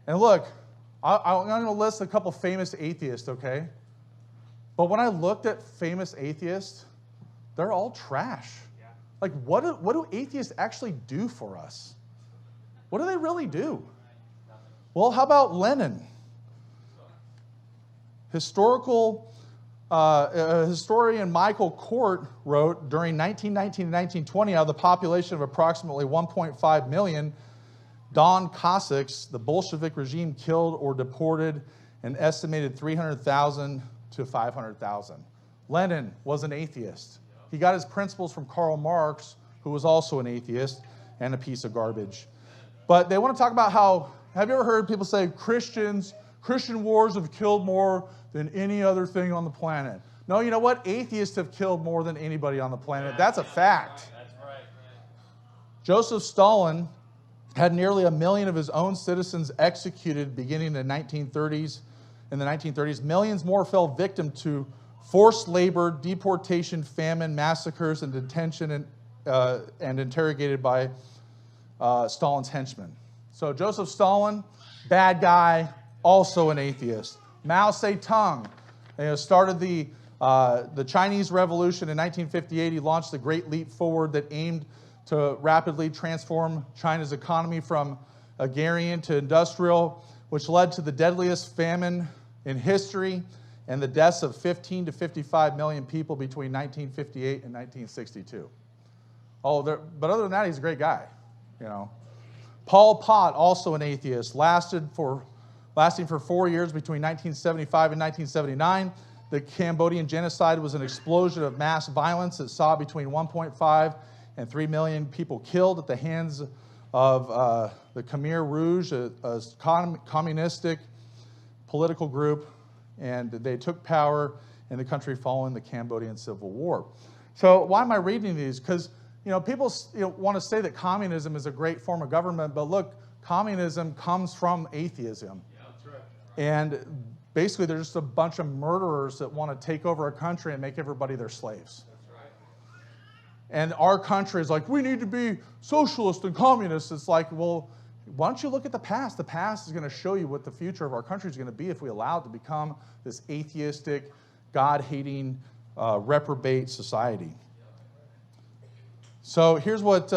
And look, I'm going to list a couple famous atheists, okay? But when I looked at famous atheists, they're all trash. Yeah. Like, what do atheists actually do for us? What do they really do? Well, how about Lenin? Historian Michael Kort wrote, during 1919 and 1920, out of the population of approximately 1.5 million, Don Cossacks, the Bolshevik regime killed or deported an estimated 300,000 to 500,000. Lenin was an atheist. He got his principles from Karl Marx, who was also an atheist and a piece of garbage. But they want to talk about how, have you ever heard people say Christian wars have killed more than any other thing on the planet? No, you know what? Atheists have killed more than anybody on the planet. That's a fact. That's right. Joseph Stalin had nearly 1 million of his own citizens executed beginning in the 1930s. In the 1930s, millions more fell victim to forced labor, deportation, famine, massacres, and detention and interrogated by Stalin's henchmen. So Joseph Stalin, bad guy, also an atheist. Mao Zedong started the Chinese Revolution in 1958. He launched the Great Leap Forward that aimed to rapidly transform China's economy from agrarian to industrial, which led to the deadliest famine in history and the deaths of 15 to 55 million people between 1958 and 1962. But other than that, he's a great guy, you know. Pol Pot, also an atheist, lasting for 4 years between 1975 and 1979. The Cambodian genocide was an explosion of mass violence that saw between 1.5 and 3 million people killed at the hands of the Khmer Rouge, a communistic political group, and they took power in the country following the Cambodian Civil War. So why am I reading these? Because people want to say that communism is a great form of government, but look, communism comes from atheism. Yeah, that's right. And basically they're just a bunch of murderers that want to take over a country and make everybody their slaves. And our country is like, we need to be socialist and communist. It's like, well, why don't you look at the past? The past is going to show you what the future of our country is going to be if we allow it to become this atheistic, God-hating, reprobate society. So here's what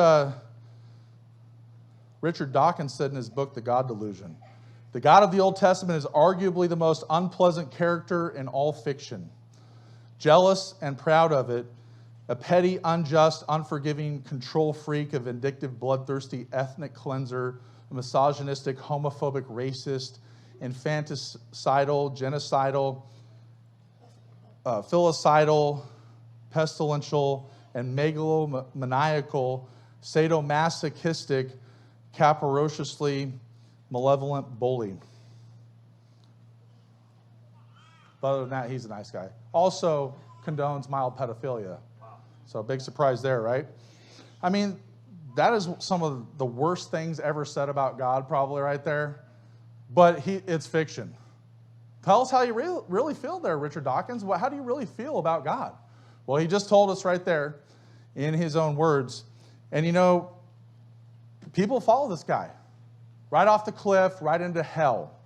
Richard Dawkins said in his book, The God Delusion. The God of the Old Testament is arguably the most unpleasant character in all fiction. Jealous and proud of it, a petty, unjust, unforgiving control freak, a vindictive, bloodthirsty ethnic cleanser, a misogynistic, homophobic, racist, infanticidal, genocidal, filicidal, pestilential, and megalomaniacal, sadomasochistic, capriciously malevolent bully. But other than that, he's a nice guy. Also condones mild pedophilia. So big surprise there, right? I mean, that is some of the worst things ever said about God, probably right there. But it's fiction. Tell us how you really feel there, Richard Dawkins. How do you really feel about God? Well, he just told us right there in his own words. And people follow this guy. Right off the cliff, right into hell.